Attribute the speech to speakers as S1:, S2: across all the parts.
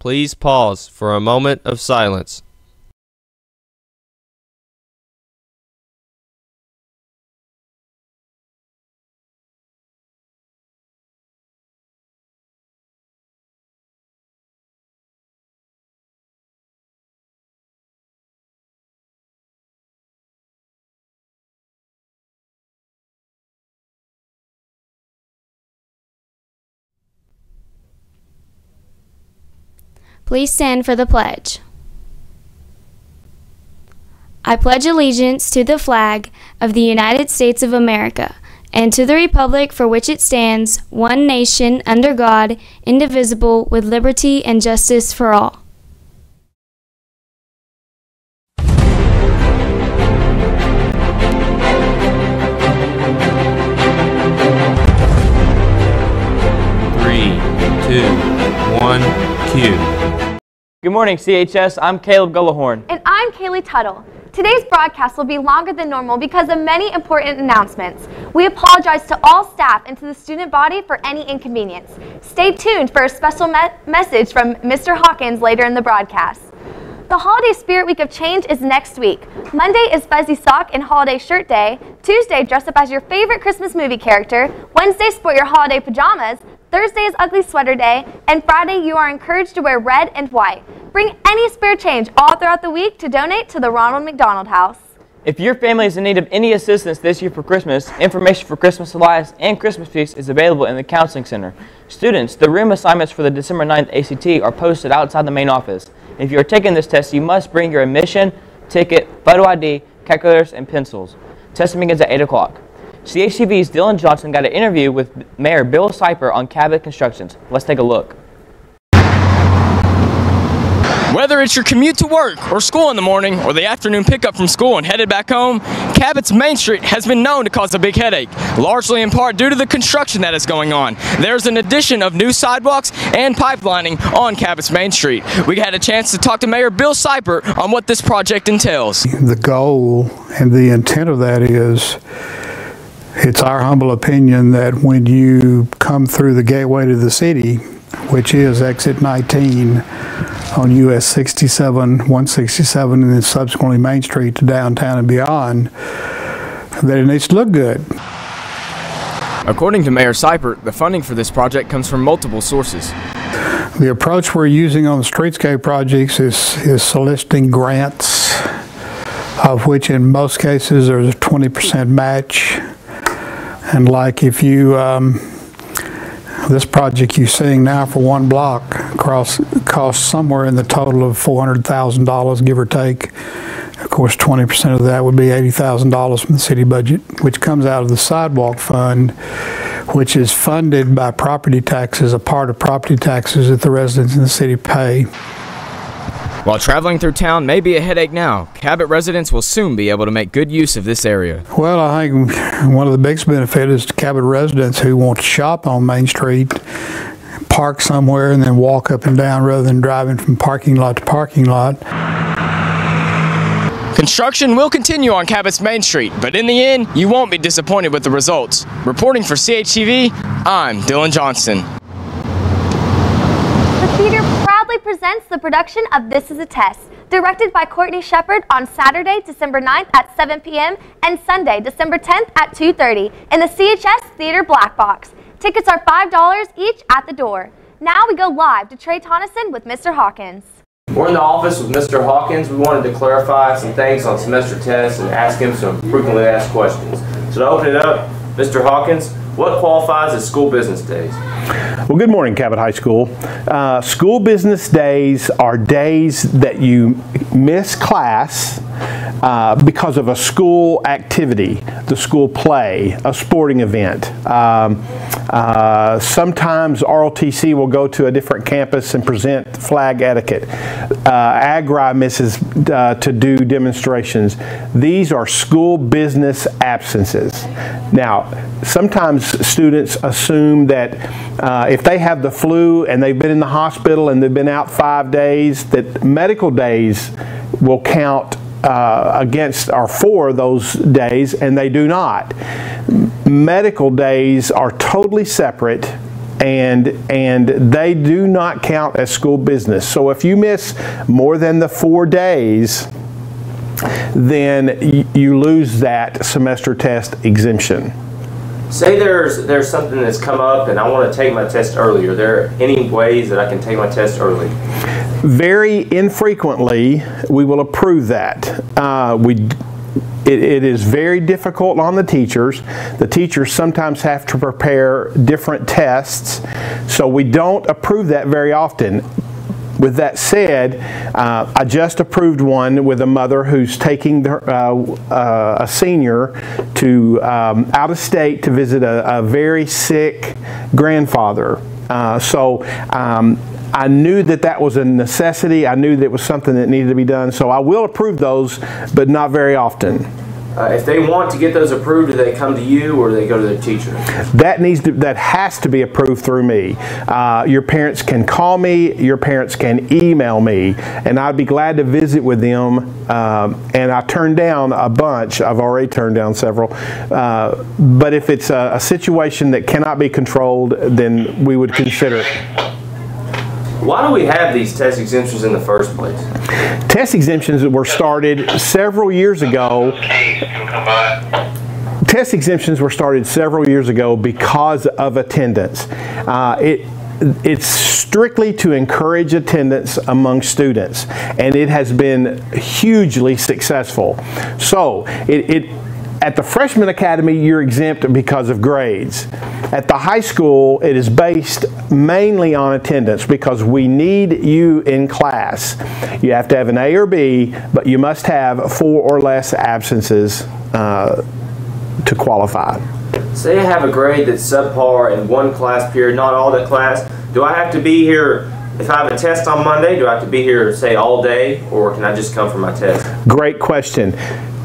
S1: please pause for a moment of silence.
S2: Please stand for the pledge. I pledge allegiance to the flag of the United States of America and to the republic for which it stands, one nation, under God, indivisible, with liberty and justice for all.
S1: Three, two, one, cue.
S3: Good morning, CHS. I'm Caleb Gullahorn.
S4: And I'm Kaylee Tuttle. Today's broadcast will be longer than normal because of many important announcements. We apologize to all staff and to the student body for any inconvenience. Stay tuned for a special message from Mr. Hawkins later in the broadcast. The Holiday Spirit Week of Change is next week. Monday is Fuzzy Sock and Holiday Shirt Day. Tuesday, dress up as your favorite Christmas movie character. Wednesday, sport your holiday pajamas. Thursday is Ugly Sweater Day, and Friday you are encouraged to wear red and white. Bring any spare change all throughout the week to donate to the Ronald McDonald House.
S3: If your family is in need of any assistance this year for Christmas, information for Christmas supplies and Christmas feast is available in the Counseling Center. Students, the room assignments for the December 9th ACT are posted outside the main office. If you are taking this test, you must bring your admission, ticket, photo ID, calculators, and pencils. Testing begins at 8 o'clock. CHTV's Dylan Johnson got an interview with Mayor Bill Seiper on Cabot Constructions. Let's take a look.
S5: Whether it's your commute to work or school in the morning or the afternoon pickup from school and headed back home, Cabot's Main Street has been known to cause a big headache, largely in part due to the construction that is going on. There's an addition of new sidewalks and pipelining on Cabot's Main Street. We had a chance to talk to Mayor Bill Seiper on what this project entails.
S6: The goal and the intent of that is, it's our humble opinion that when you come through the gateway to the city, which is exit 19 on US 67, 167, and then subsequently Main Street to downtown and beyond, that it needs to look good.
S5: According to Mayor Seiper, the funding for this project comes from multiple sources.
S6: The approach we're using on the streetscape projects is soliciting grants, of which in most cases there's a 20% match. And like if you, this project you're seeing now for one block costs somewhere in the total of $400,000, give or take. Of course, 20% of that would be $80,000 from the city budget, which comes out of the sidewalk fund, which is funded by property taxes, a part of property taxes that the residents in the city pay.
S5: While traveling through town may be a headache now, Cabot residents will soon be able to make good use of this area.
S6: Well, I think one of the biggest benefits is to Cabot residents who want to shop on Main Street, park somewhere, and then walk up and down rather than driving from parking lot to parking lot.
S5: Construction will continue on Cabot's Main Street, but in the end, you won't be disappointed with the results. Reporting for CHTV, I'm Dylan Johnson.
S4: The theater proudly presents the production of This Is a Test, directed by Courtney Shepard on Saturday, December 9th at 7 p.m. and Sunday, December 10th at 2:30 in the CHS Theater Black Box. Tickets are $5 each at the door. Now we go live to Trey Tonneson with Mr. Hawkins.
S1: We're in the office with Mr. Hawkins. We wanted to clarify some things on semester tests and ask him some frequently asked questions. So to open it up, Mr. Hawkins, what qualifies as school business days?
S7: Well, good morning, Cabot High School. School business days are days that you miss class because of a school activity, the school play, a sporting event. Sometimes ROTC will go to a different campus and present flag etiquette. AGRI misses to do demonstrations. These are school business absences. Now, sometimes students assume that if they have the flu and they've been in the hospital and they've been out 5 days, that medical days will count against or for those days, and they do not. Medical days are totally separate and they do not count as school business. So if you miss more than the 4 days, then you lose that semester test exemption.
S1: Say there's something that's come up and I want to take my test early. Are there any ways that I can take my test early?
S7: Very infrequently, we will approve that. It is very difficult on the teachers. The teachers sometimes have to prepare different tests, so we don't approve that very often. With that said, I just approved one with a mother who's taking a senior to out of state to visit a very sick grandfather. I knew that was a necessity. I knew that it was something that needed to be done. So I will approve those, but not very often.
S1: If they want to get those approved, do they come to you or do they go to their teacher?
S7: That has to be approved through me. Your parents can call me, your parents can email me, and I'd be glad to visit with them. And I turned down a bunch. I've already turned down several. But if it's a situation that cannot be controlled, then we would consider it.
S1: Why do we have these test exemptions in the first place?
S7: Test exemptions were started several years ago. Test exemptions were started several years ago because of attendance. It's strictly to encourage attendance among students, and it has been hugely successful. So at the Freshman Academy, you're exempt because of grades. At the high school, it is based mainly on attendance because we need you in class. You have to have an A or B, but you must have 4 or less absences to qualify.
S1: Say I have a grade that's subpar in one class period, not all that class. Do I have to be here? If I have a test on Monday, do I have to be here, say, all day, or can I just come for my test?
S7: Great question.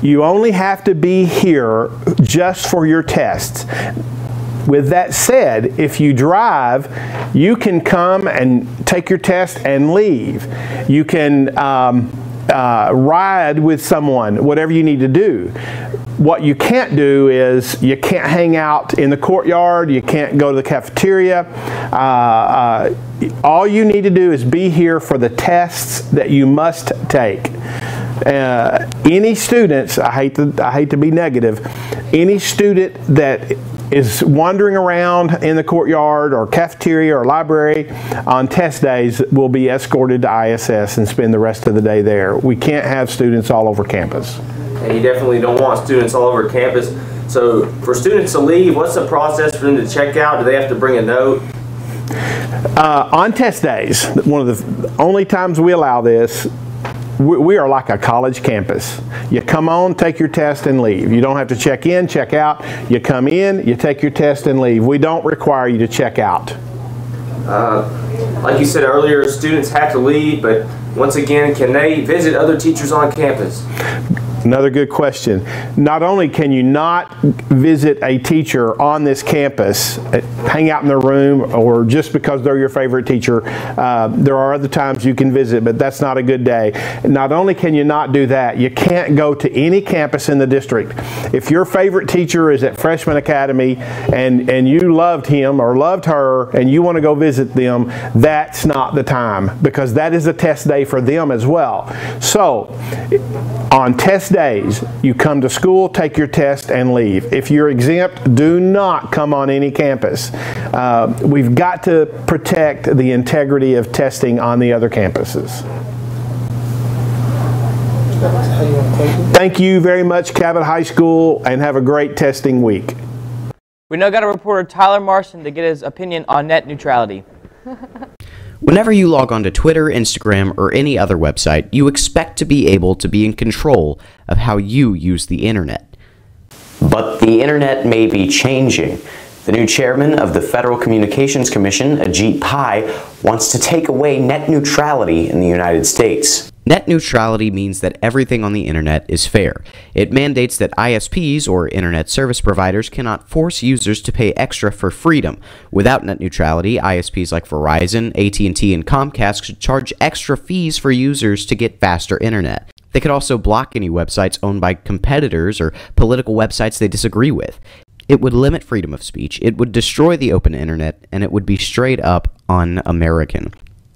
S7: You only have to be here just for your tests. With that said, if you drive, you can come and take your test and leave. You can ride with someone, whatever you need to do. What you can't do is you can't hang out in the courtyard, you can't go to the cafeteria. All you need to do is be here for the tests that you must take. Any students, I hate to be negative, any student that is wandering around in the courtyard or cafeteria or library on test days will be escorted to ISS and spend the rest of the day there. We can't have students all over campus.
S1: And you definitely don't want students all over campus. So for students to leave, what's the process for them to check out? Do they have to bring a note?
S7: On test days, one of the only times we allow this, we are like a college campus. You come on, take your test, and leave. You don't have to check in, check out. You come in, you take your test, and leave. We don't require you to check out.
S1: Like you said earlier, students have to leave, but once again, can they visit other teachers on campus?
S7: Another good question. Not only can you not visit a teacher on this campus, hang out in their room, or just because they're your favorite teacher, there are other times you can visit, but that's not a good day. Not only can you not do that, you can't go to any campus in the district. If your favorite teacher is at Freshman Academy and you loved him or loved her and you want to go visit them, that's not the time, because that is a test day for them as well. So, on test days, you come to school, take your test, and leave. If you're exempt, do not come on any campus. We've got to protect the integrity of testing on the other campuses. Thank you very much, Cabot High School, and have a great testing week.
S3: We now got a reporter, Tyler Marson, to get his opinion on net neutrality.
S8: Whenever you log on to Twitter, Instagram, or any other website, you expect to be able to be in control of how you use the internet. But the internet may be changing. The new chairman of the Federal Communications Commission, Ajit Pai, wants to take away net neutrality in the United States. Net neutrality means that everything on the internet is fair. It mandates that ISPs, or internet service providers, cannot force users to pay extra for freedom. Without net neutrality, ISPs like Verizon, AT&T, and Comcast should charge extra fees for users to get faster internet. They could also block any websites owned by competitors or political websites they disagree with. It would limit freedom of speech, it would destroy the open internet, and it would be straight up un-American.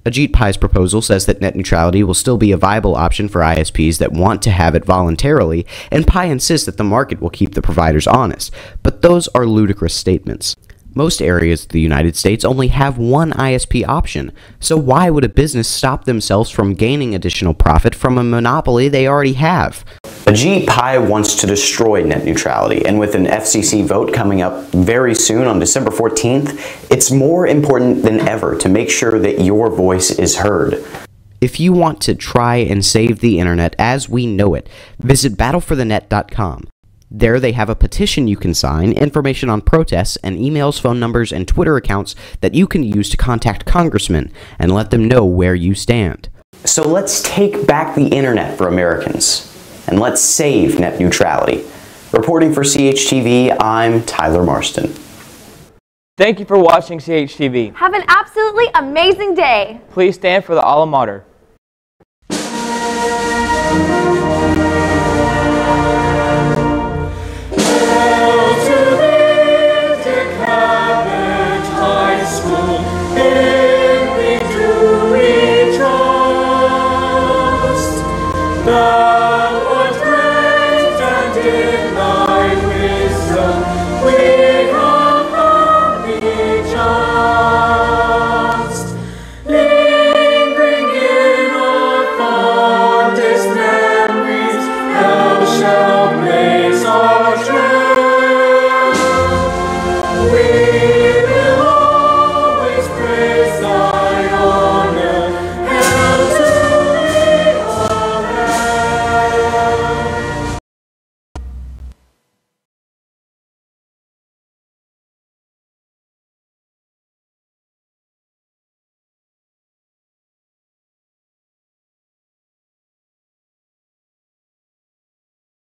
S8: Ajit Pai's proposal says that net neutrality will still be a viable option for ISPs that want to have it voluntarily, and Pai insists that the market will keep the providers honest. But those are ludicrous statements. Most areas of the United States only have one ISP option, so why would a business stop themselves from gaining additional profit from a monopoly they already have?
S9: Ajit Pai wants to destroy net neutrality, and with an FCC vote coming up very soon on December 14th, it's more important than ever to make sure that your voice is heard.
S8: If you want to try and save the internet as we know it, visit battleforthenet.com. There they have a petition you can sign, information on protests, and emails, phone numbers, and Twitter accounts that you can use to contact congressmen and let them know where you stand.
S9: So let's take back the internet for Americans, and let's save net neutrality. Reporting for CHTV, I'm Tyler Marston.
S3: Thank you for watching CHTV.
S4: Have an absolutely amazing day.
S3: Please stand for the alma mater.